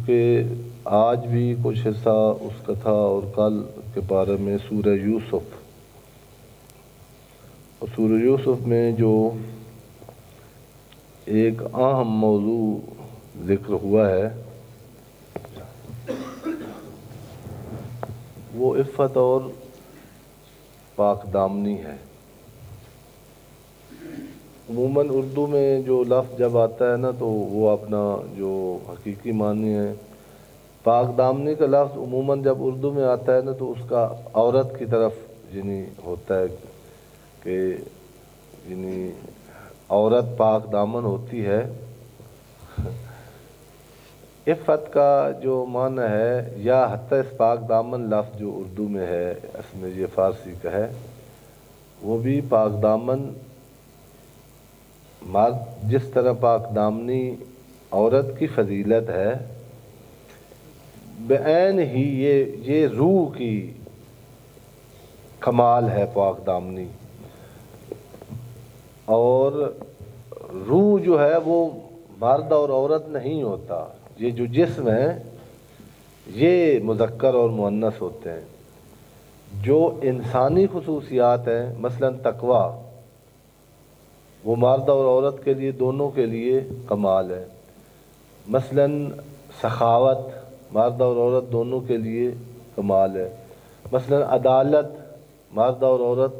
چونکہ آج بھی کچھ حصہ اس کا تھا اور کل کے بارے میں سورہ یوسف، اور سورہ یوسف میں جو ایک اہم موضوع ذکر ہوا ہے وہ عفت اور پاک دامنی ہے۔ عموماً اردو میں جو لفظ جب آتا ہے نا تو وہ اپنا جو حقیقی معنی ہے، پاک دامنی کا لفظ عموماً جب اردو میں آتا ہے نا تو اس کا عورت کی طرف ہوتا ہے کہ عورت پاک دامن ہوتی ہے۔ عفت کا جو معنی ہے یا حتی اس پاک دامن لفظ جو اردو میں ہے، اس میں یہ فارسی کا ہے، وہ بھی پاک دامن مرد جس طرح پاک دامنی عورت کی فضیلت ہے، بعین ہی یہ روح کی کمال ہے پاک دامنی۔ اور روح جو ہے وہ مرد اور عورت نہیں ہوتا، یہ جو جسم ہے یہ مذکر اور مؤنث ہوتے ہیں۔ جو انسانی خصوصیات ہیں مثلا تقوی، وہ مرد اور عورت کے لیے دونوں کے لیے کمال ہے۔ مثلا سخاوت مرد اور عورت دونوں کے لیے کمال ہے۔ مثلا عدالت مرد اور عورت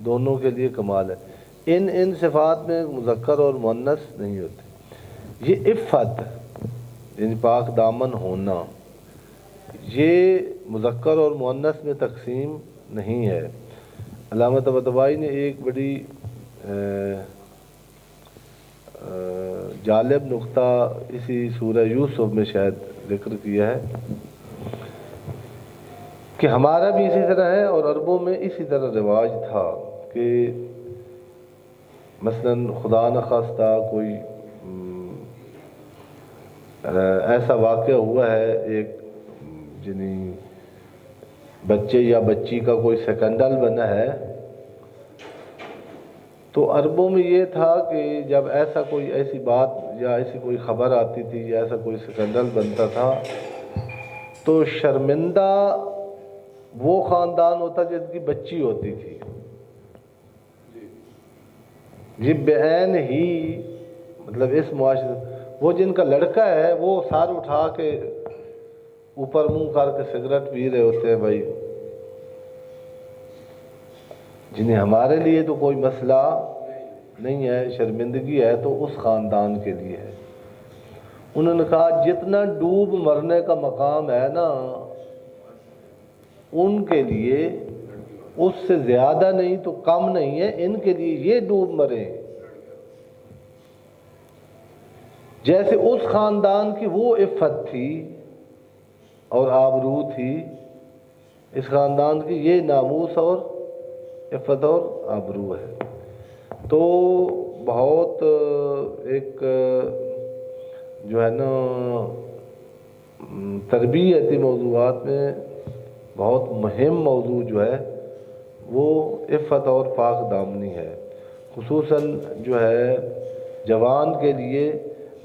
دونوں کے لیے کمال ہے۔ ان صفات میں مذکر اور مؤنث نہیں ہوتے۔ یہ عفت یعنی پاک دامن ہونا، یہ مذکر اور مؤنث میں تقسیم نہیں ہے۔ علامہ طباطبائی نے ایک بڑی جالب نقطہ اسی سورہ یوسف میں شاید ذکر کیا ہے کہ ہمارا بھی اسی طرح ہے اور عربوں میں اسی طرح رواج تھا کہ مثلا خدا نخواستہ کوئی ایسا واقعہ ہوا ہے، ایک بچے یا بچی کا کوئی سکنڈل بنا ہے، تو عربوں میں یہ تھا کہ جب ایسی بات یا ایسی کوئی خبر آتی تھی یا ایسا کوئی سکنڈل بنتا تھا تو شرمندہ وہ خاندان ہوتا جن کی بچی ہوتی تھی۔ یہ بعین ہی مطلب اس معاشرے وہ جن کا لڑکا ہے وہ سر اٹھا کے اوپر منہ کر کے سگریٹ پی رہے ہوتے ہیں بھائی، جنہیں ہمارے لیے تو کوئی مسئلہ نہیں ہے، شرمندگی ہے تو اس خاندان کے لیے ہے۔ انہوں نے کہا جتنا ڈوب مرنے کا مقام ہے نا ان کے لیے اس سے زیادہ نہیں تو کم نہیں ہے، ان کے لیے یہ ڈوب مرے جیسے اس خاندان کی وہ عفت تھی اور آبرو تھی، اس خاندان کی یہ ناموس اور عفت اور آبرو ہے۔ تو بہت ایک جو ہے نا تربیتی موضوعات میں بہت مہم موضوع جو ہے وہ عفت اور پاک دامنی ہے، خصوصاً جو ہے جوان کے لیے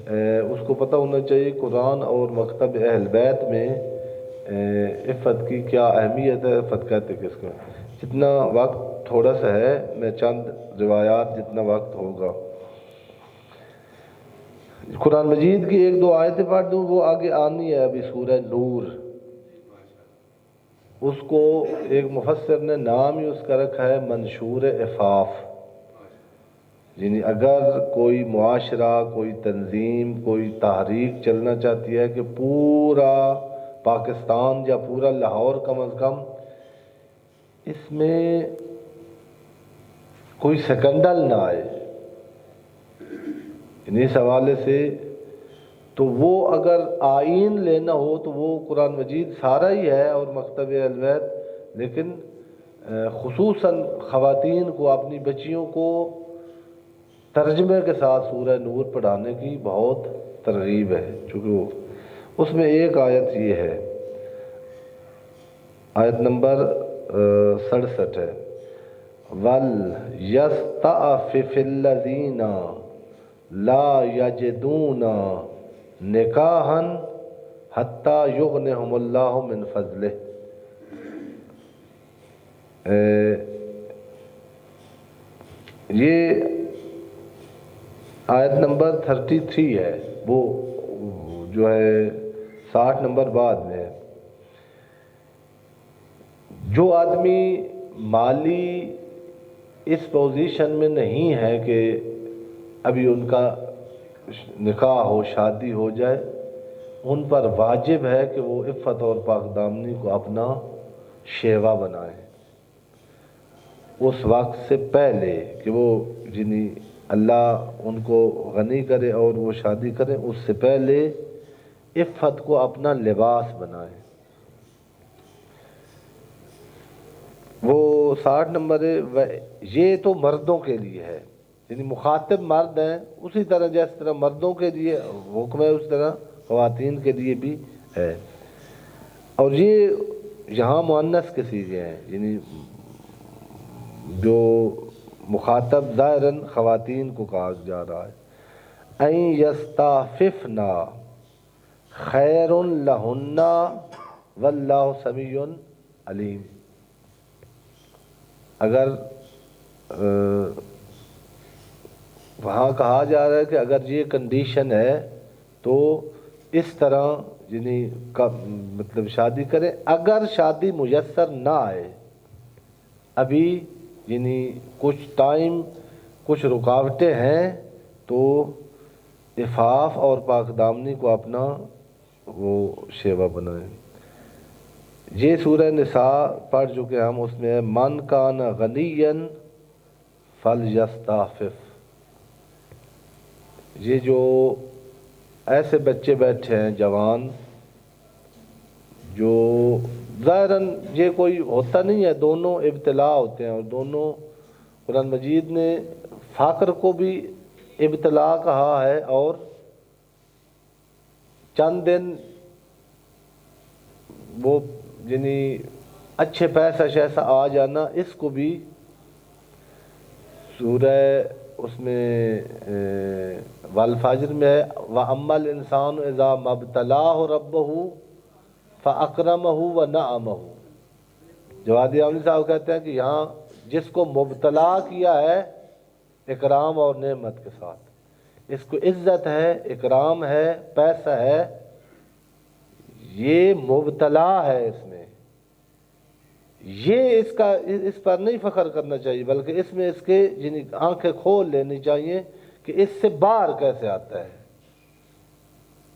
اس کو پتہ ہونا چاہیے قرآن اور مکتب اہل بیت میں عفت کی کیا اہمیت ہے، عفت کہتے کس کو۔ جتنا وقت تھوڑا سا ہے میں چند روایات جتنا وقت ہوگا قرآن مجید کی ایک دو آیتیں پڑھ دوں، وہ آگے آنی ہے ابھی سورہ نور۔ اس کو ایک مفسر نے نام ہی اس کا رکھا ہے منشور عفاف، یعنی اگر کوئی معاشرہ، کوئی تنظیم، کوئی تحریک چلنا چاہتی ہے کہ پورا پاکستان یا پورا لاہور کم از کم اس میں کوئی سکنڈل نہ آئے، اس حوالے سے تو وہ اگر آئین لینا ہو تو وہ قرآن مجید سارا ہی ہے اور مکتب اہل بیت، لیکن خصوصاً خواتین کو اپنی بچیوں کو ترجمے کے ساتھ سورہ نور پڑھانے کی بہت ترغیب ہے، چونکہ اس میں ایک آیت یہ ہے، آیت نمبر 67 ہے، وَلْيَسْتَعْفِفِ الَّذِينَ لَا يَجِدُونَ نِكَاحًا حتی یغنہم اللہ من فضلہ، یہ آیت نمبر 33 ہے، وہ جو ہے 60 نمبر بعد میں ہے۔ جو آدمی مالی اس پوزیشن میں نہیں ہے کہ ابھی ان کا نکاح ہو، شادی ہو جائے، ان پر واجب ہے کہ وہ عفت اور پاک دامنی کو اپنا شیوا بنائیں اس وقت سے پہلے کہ وہ یعنی اللہ ان کو غنی کرے اور وہ شادی کریں، اس سے پہلے عفت کو اپنا لباس بنائیں۔ وہ 60 نمبر ہے، یہ تو مردوں کے لیے ہے، یعنی مخاطب مرد ہیں، اسی طرح جس طرح مردوں کے لیے حکم ہے اس طرح خواتین کے لیے بھی ہے۔ اور یہ یہاں مؤنث کے صیغے ہیں، یعنی جو مخاطب ظاہراً خواتین کو کہا جا رہا ہے۔ این یستعففنا خیر لہن واللہ سمیع علیم۔ اگر وہاں کہا جا رہا ہے کہ اگر یہ کنڈیشن ہے تو اس طرح یعنی مطلب شادی کریں، اگر شادی میسر نہ آئے ابھی، یعنی کچھ ٹائم کچھ رکاوٹیں ہیں، تو عفاف اور پاک دامنی کو اپنا وہ شیوا بنائیں۔ یہ سورہ نساء پڑھ چکے ہم، اس میں من کان غنیا فلیستعفف۔ یہ جو ایسے بچے بیٹھے ہیں جوان، جو ظاہراً یہ کوئی ہوتا نہیں ہے، دونوں ابتلا ہوتے ہیں، اور دونوں قرآن مجید نے فقر کو بھی ابتلا کہا ہے، اور چند دن وہ یعنی اچھے پیسہ شیسا آ جانا، اس کو بھی سورہ اس میں والفجر میں ہے، وَأَمَّا الْإِنسَانُ إِذَا مَا ابْتَلَاهُ رَبُّهُ فَأَكْرَمَهُ وَنَعَمَهُ۔ جوادی عاملی صاحب کہتے ہیں کہ یہاں جس کو مبتلا کیا ہے اکرام اور نعمت کے ساتھ، اس کو عزت ہے، اکرام ہے، پیسہ ہے، یہ مبتلا ہے اس میں، یہ اس پر نہیں فخر کرنا چاہیے، بلکہ اس میں اس کے یعنی آنکھیں کھول لینی چاہیے کہ اس سے باہر کیسے آتا ہے۔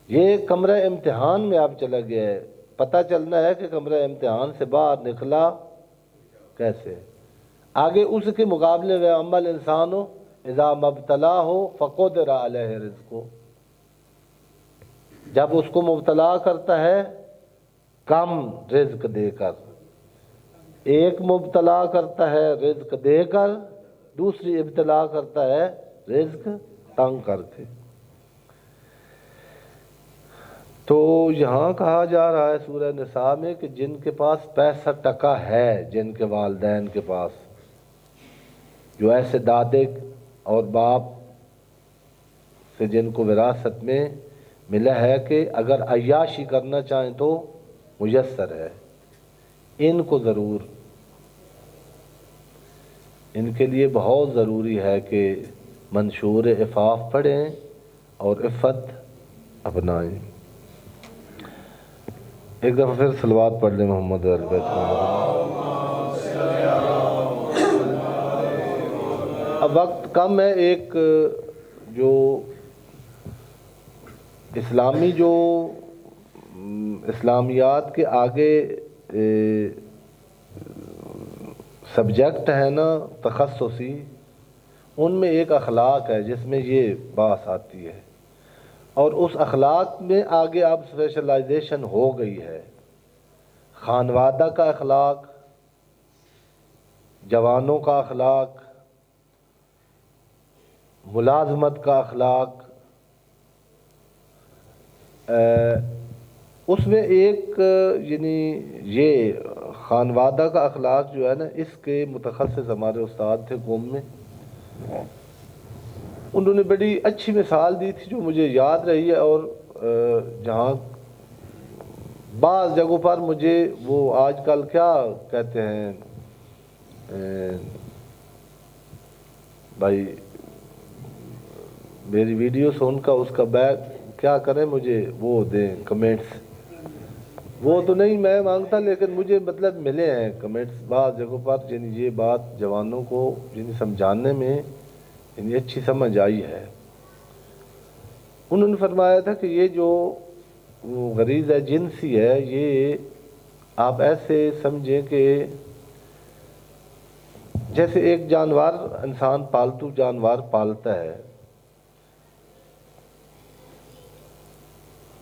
یہ کمرہ امتحان میں آپ چلا گیا ہے، پتہ چلنا ہے کہ کمرہ امتحان سے باہر نکلا کیسے۔ آگے اس کے مقابلے میں اما الانسان اذا ما ابتلاہ فقدر علیہ رزقہ، جب اس کو مبتلا کرتا ہے کم رزق دے کر، ایک مبتلا کرتا ہے رزق دے کر، دوسری ابتلا کرتا ہے رزق تنگ کر کے۔ تو یہاں کہا جا رہا ہے سورہ نساء میں کہ جن کے پاس پیسہ ٹکا ہے، جن کے والدین کے پاس، جو ایسے دادے اور باپ سے جن کو وراثت میں ملا ہے کہ اگر عیاشی کرنا چاہیں تو میسر ہے، ان کو ضرور، ان کے لیے بہت ضروری ہے کہ منشور عفاف پڑھیں اور عفت اپنائیں۔ ایک دفعہ پھر صلوات پڑھ لیں محمد علیہ وسلم۔ اب وقت کم ہے، ایک جو اسلامی جو اسلامیات کے آگے سبجیکٹ ہے نا تخصصی، ان میں ایک اخلاق ہے جس میں یہ بات آتی ہے، اور اس اخلاق میں آگے اب اسپیشلائزیشن ہو گئی ہے۔ خانوادہ کا اخلاق، جوانوں کا اخلاق، ملازمت کا اخلاق، اس میں ایک یعنی یہ خانوادہ کا اخلاق جو ہے نا، اس کے متخصص ہمارے استاد تھے قوم میں، انہوں نے بڑی اچھی مثال دی تھی جو مجھے یاد رہی ہے، اور جہاں بعض جگہوں پر مجھے وہ آج کل کیا کہتے ہیں بھائی میری ویڈیو سن کا اس کا بیک کیا کریں مجھے وہ دیں کمنٹس، وہ تو نہیں میں مانگتا لیکن مجھے مطلب ملے ہیں کمنٹس بعض جگہوں پر، یعنی یہ بات جوانوں کو یعنی سمجھانے میں یعنی اچھی سمجھ آئی ہے۔ انہوں نے فرمایا تھا کہ یہ جو غریزہ جنسی ہے یہ آپ ایسے سمجھیں کہ جیسے ایک جانور انسان پالتو جانور پالتا ہے،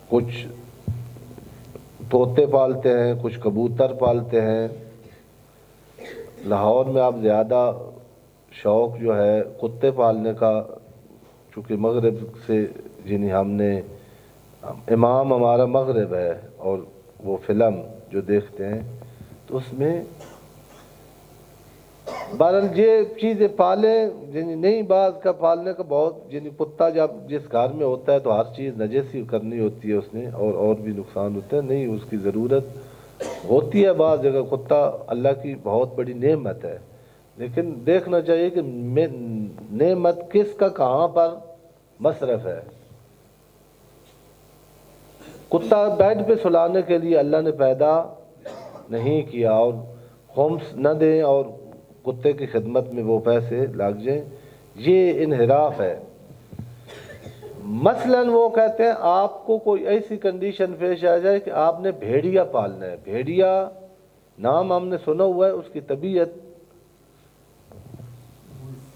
کچھ طوطے پالتے ہیں، کچھ کبوتر پالتے ہیں۔ لاہور میں اب زیادہ شوق جو ہے کتے پالنے کا، چونکہ مغرب سے یعنی ہم نے امام ہمارا مغرب ہے اور وہ فلم جو دیکھتے ہیں تو اس میں بہرحال یہ چیزیں پالیں یعنی نہیں، بعض کا پالنے کا بہت یعنی کتا جب جس گھر میں ہوتا ہے تو ہر چیز نجیسی کرنی ہوتی ہے اس نے اور بھی نقصان ہوتے ہیں، نہیں اس کی ضرورت ہوتی ہے بعض جگہ۔ کتا اللہ کی بہت بڑی نعمت ہے، لیکن دیکھنا چاہیے کہ نعمت کس کا کہاں پر مصرف ہے۔ کتا بیڈ پہ سلانے کے لیے اللہ نے پیدا نہیں کیا، اور خمس نہ دیں اور کتے کی خدمت میں وہ پیسے لگ جائیں، یہ انحراف ہے۔ مثلاً وہ کہتے ہیں آپ کو کوئی ایسی کنڈیشن پیش آ جائے کہ آپ نے بھیڑیا پالنا ہے، بھیڑیا نام ہم نے سنا ہوا ہے، اس کی طبیعت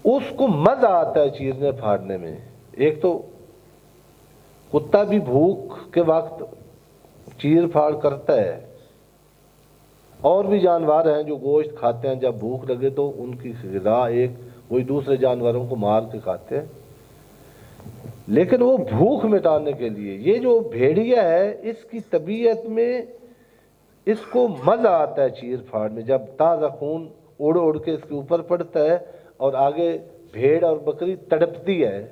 اس کو مزہ آتا ہے چیرنے پھاڑنے میں۔ ایک تو کتا بھی بھوک کے وقت چیر پھاڑ کرتا ہے، اور بھی جانور ہیں جو گوشت کھاتے ہیں، جب بھوک لگے تو ان کی غذا ایک وہی دوسرے جانوروں کو مار کے کھاتے ہیں، لیکن وہ بھوک مٹانے کے لیے۔ یہ جو بھیڑیا ہے اس کی طبیعت میں اس کو مزہ آتا ہے چیر پھاڑ میں، جب تازہ خون اڑ اڑ کے اس کے اوپر پڑتا ہے اور آگے بھیڑ اور بکری تڑپتی ہے،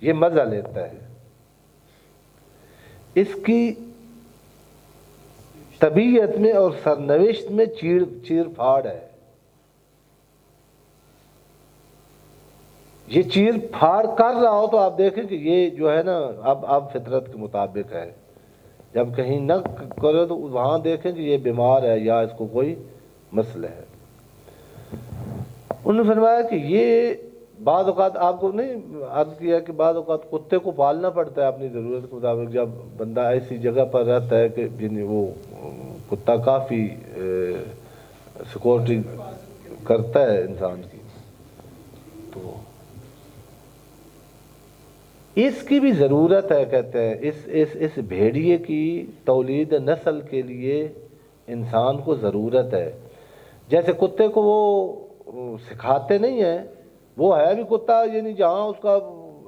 یہ مزہ لیتا ہے۔ اس کی طبیعت میں اور سرنوشت میں چیر پھاڑ ہے۔ یہ چیر پھاڑ کر رہا ہو تو آپ دیکھیں کہ یہ جو ہے نا اب فطرت کے مطابق ہے، جب کہیں نہ کرے تو وہاں دیکھیں کہ یہ بیمار ہے یا اس کو کوئی مسئلہ ہے۔ انہوں نے فرمایا کہ یہ بعض اوقات آپ کو نہیں عرض کیا کہ بعض اوقات کتے کو پالنا پڑتا ہے اپنی ضرورت کے مطابق، جب بندہ ایسی جگہ پر رہتا ہے کہ یعنی وہ کتا کافی سیکورٹی کرتا ہے انسان کی، تو اس کی بھی ضرورت ہے۔ کہتے ہیں اس بھیڑیے کی تولید نسل کے لیے انسان کو ضرورت ہے۔ جیسے کتے کو وہ سکھاتے نہیں ہیں، وہ ہے بھی کتا یعنی جہاں اس کا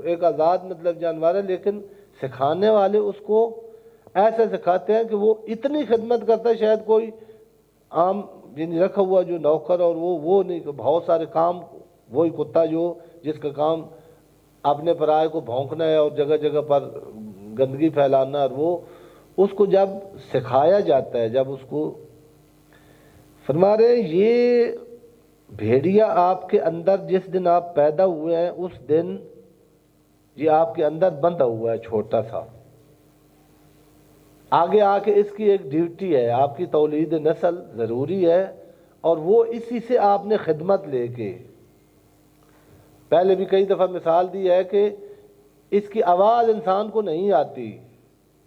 ایک آزاد مطلب جانور ہے، لیکن سکھانے والے اس کو ایسے سکھاتے ہیں کہ وہ اتنی خدمت کرتا ہے شاید کوئی عام یعنی رکھا ہوا جو نوکر اور وہ نہیں، بہت سارے کام وہی کتا جو جس کا کام اپنے پرائے کو بھونکنا ہے اور جگہ جگہ پر گندگی پھیلانا، اور وہ اس کو جب سکھایا جاتا ہے، جب اس کو فرما رہے یہ بھیڑیا آپ کے اندر جس دن آپ پیدا ہوئے ہیں اس دن یہ آپ کے اندر بندھا ہوا ہے چھوٹا سا، آگے آ کے اس کی ایک ڈیوٹی ہے، آپ کی تولید نسل ضروری ہے، اور وہ اسی سے آپ نے خدمت لے کے پہلے بھی کئی دفعہ مثال دی ہے کہ اس کی آواز انسان کو نہیں آتی۔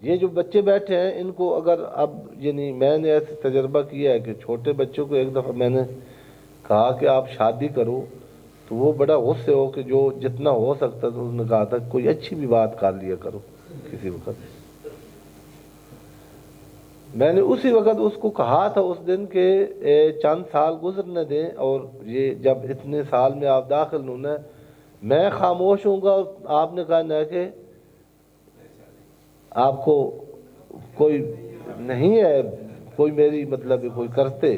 یہ جو بچے بیٹھے ہیں ان کو اگر اب یعنی میں نے ایسے تجربہ کیا ہے کہ چھوٹے بچوں کو ایک دفعہ میں نے کہا کہ آپ شادی کرو تو وہ بڑا غصے ہو کہ جو جتنا ہو سکتا تو اس نے کہا تھا کوئی اچھی بھی بات کر لیا کرو کسی وقت۔ میں نے اسی وقت اس کو کہا تھا اس دن کہ چند سال گزرنے دیں، اور یہ جب اتنے سال میں آپ داخل ہونا ہے میں خاموش ہوں گا، اور آپ نے کہا نہ کہ آپ کو کوئی نہیں ہے کوئی میری مطلب کوئی کرتے۔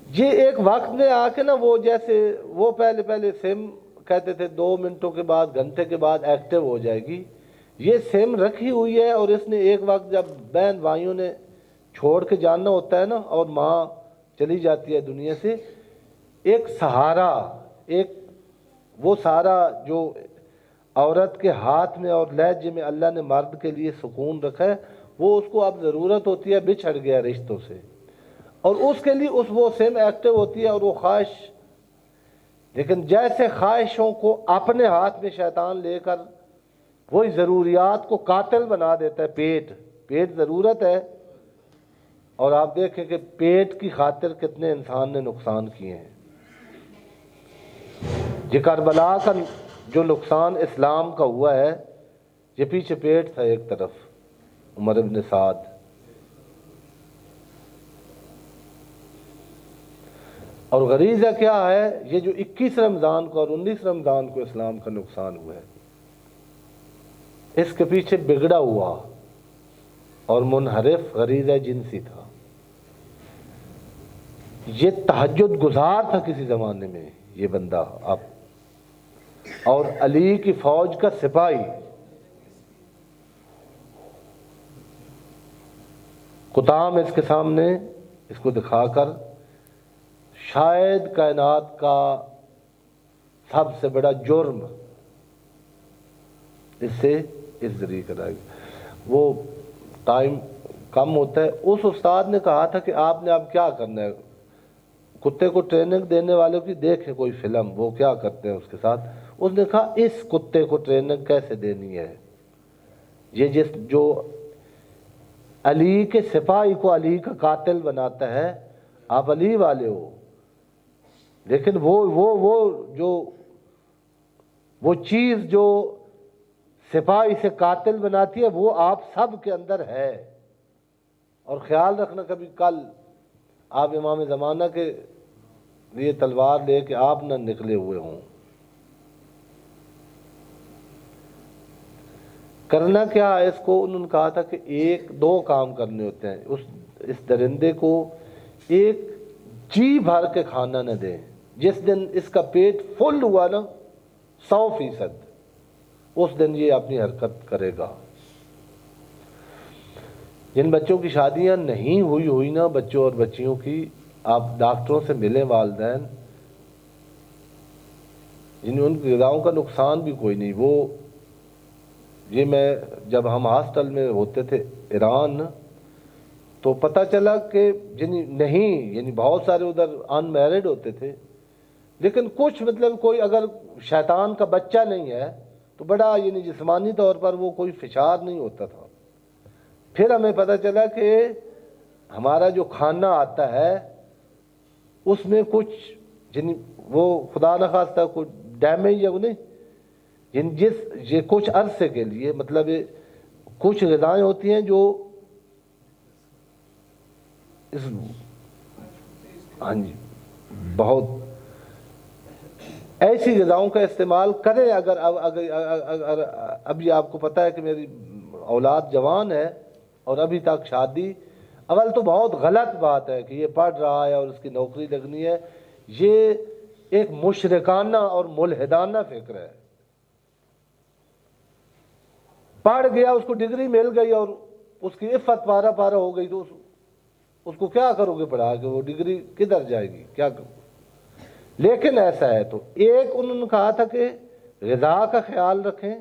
یہ ایک وقت میں آ کے نا وہ جیسے وہ پہلے سم کہتے تھے 2 منٹوں کے بعد گھنٹے کے بعد ایکٹیو ہو جائے گی، یہ سم رکھی ہوئی ہے اور اس نے ایک وقت جب بہن بھائیوں نے چھوڑ کے جانا ہوتا ہے نا اور ماں چلی جاتی ہے دنیا سے، ایک سہارا، ایک وہ سارا جو عورت کے ہاتھ میں اور لہجے میں اللہ نے مرد کے لیے سکون رکھا ہے، وہ اس کو اب ضرورت ہوتی ہے، بچھڑ گیا رشتوں سے، اور اس کے لیے وہ سم ایکٹیو ہوتی ہے اور وہ خواہش. لیکن جیسے خواہشوں کو اپنے ہاتھ میں شیطان لے کر وہی ضروریات کو قاتل بنا دیتا ہے. پیٹ ضرورت ہے، اور آپ دیکھیں کہ پیٹ کی خاطر کتنے انسان نے نقصان کیے ہیں. یہ کربلا کا جو نقصان اسلام کا ہوا ہے، یہ پیچھے پیٹ تھا ایک طرف. عمر ابن سعد، اور غریزہ کیا ہے؟ یہ جو 21 رمضان کو اور 19 رمضان کو اسلام کا نقصان ہوا ہے، اس کے پیچھے بگڑا ہوا اور منحرف غریزہ جنسی تھا. یہ تہجد گزار تھا کسی زمانے میں یہ بندہ اب، اور علی کی فوج کا سپاہی. قطام اس کے سامنے اس کو دکھا کر شاید کائنات کا سب سے بڑا جرم اس سے اس ذریعے کرائے گا. وہ ٹائم کم ہوتا ہے. اس استاد نے کہا تھا کہ آپ نے اب کیا کرنا ہے، کتے کو ٹریننگ دینے والوں کی دیکھیں کوئی فلم، وہ کیا کرتے ہیں اس کے ساتھ. اس نے کہا اس کتے کو ٹریننگ کیسے دینی ہے. یہ جو علی کے سپاہی کو علی کا قاتل بناتا ہے، آپ علی والے ہو، لیکن وہ چیز جو سپاہی سے قاتل بناتی ہے وہ آپ سب کے اندر ہے. اور خیال رکھنا کبھی کل آپ امام زمانہ کے لیے تلوار لے کے آپ نہ نکلے ہوئے ہوں. کرنا کیا ہے اس کو؟ انہوں نے کہا تھا کہ ایک دو کام کرنے ہوتے ہیں. اس درندے کو ایک جی بھر کے کھانا نہ دیں. جس دن اس کا پیٹ فل ہوا نا 100%، اس دن یہ اپنی حرکت کرے گا. جن بچوں کی شادیاں نہیں ہوئی نا، بچوں اور بچیوں کی، آپ ڈاکٹروں سے ملیں والدین، جن ان کی غذاؤں کا نقصان بھی کوئی نہیں. وہ یہ میں جب ہم ہاسٹل میں ہوتے تھے ایران، تو پتہ چلا کہ یعنی بہت سارے ادھر ان میرڈ ہوتے تھے، لیکن کچھ مطلب کوئی اگر شیطان کا بچہ نہیں ہے تو بڑا یعنی جسمانی طور پر وہ کوئی فشار نہیں ہوتا تھا. پھر ہمیں پتہ چلا کہ ہمارا جو کھانا آتا ہے اس میں کچھ وہ خدا نخواستہ کچھ ڈیمیج ہے، وہ نہیں یہ کچھ عرصے کے لیے مطلب کچھ غذائیں ہوتی ہیں جو ہاں جی بہت ایسی غذاؤں کا استعمال کریں. اگر ابھی آپ کو پتہ ہے کہ میری اولاد جوان ہے اور ابھی تک شادی، اول تو بہت غلط بات ہے کہ یہ پڑھ رہا ہے اور اس کی نوکری لگنی ہے. یہ ایک مشرکانہ اور ملحدانہ فکر ہے. پڑھ گیا، اس کو ڈگری مل گئی اور اس کی عفت پارا پارا ہو گئی، تو اس کو کیا کرو گے پڑھا کے؟ وہ ڈگری کدھر جائے گی؟ کیا کرو؟ لیکن ایسا ہے تو ایک انہوں نے کہا تھا کہ غذا کا خیال رکھیں،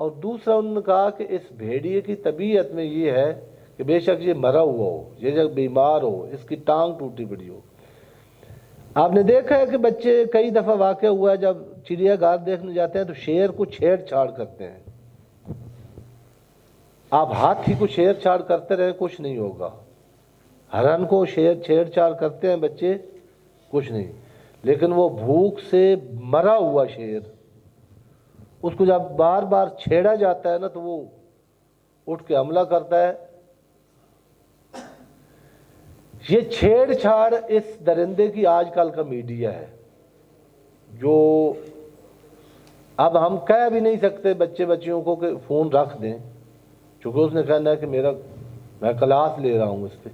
اور دوسرا انہوں نے کہا کہ اس بھیڑیے کی طبیعت میں یہ ہے کہ بے شک یہ مرا ہوا ہو، یہ جب بیمار ہو، اس کی ٹانگ ٹوٹی پڑی ہو. آپ نے دیکھا ہے کہ بچے کئی دفعہ واقع ہوا ہے جب چڑیا گھر دیکھنے جاتے ہیں تو شیر کو چھیڑ چھاڑ کرتے ہیں. آپ ہاتھی کو چھیڑ چھاڑ کرتے رہے کچھ نہیں ہوگا، ہرن کو چھیڑ چھاڑ کرتے ہیں بچے کچھ نہیں. لیکن وہ بھوک سے مرا ہوا شیر، اس کو جب بار بار چھیڑا جاتا ہے نا تو وہ اٹھ کے حملہ کرتا ہے. یہ چھیڑ چھاڑ اس درندے کی آج کل کا میڈیا ہے، جو اب ہم کہہ بھی نہیں سکتے بچیوں کو کہ فون رکھ دیں، چونکہ اس نے کہنا ہے کہ میں کلاس لے رہا ہوں اس پہ.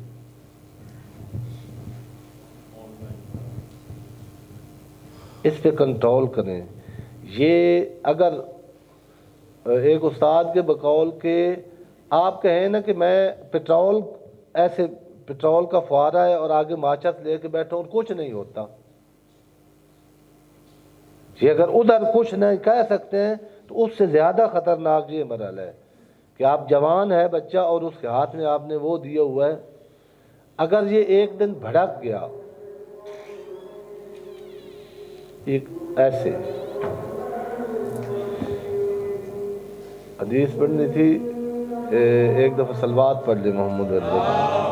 اس پہ کنٹرول کریں. یہ اگر ایک استاد کے بقول کہ آپ کہیں نا کہ میں پٹرول کا فوارہ ہے اور آگے ماچس لے کے بیٹھا اور کچھ نہیں ہوتا، یہ اگر ادھر کچھ نہیں کہہ سکتے ہیں تو اس سے زیادہ خطرناک یہ مرحلہ ہے کہ آپ جوان ہے بچہ اور اس کے ہاتھ میں آپ نے وہ دیا ہوا ہے، اگر یہ ایک دن بھڑک گیا ایک ایسے حدیث پڑھنی تھی، ایک دفعہ سلوات پڑھ لے محمد رسول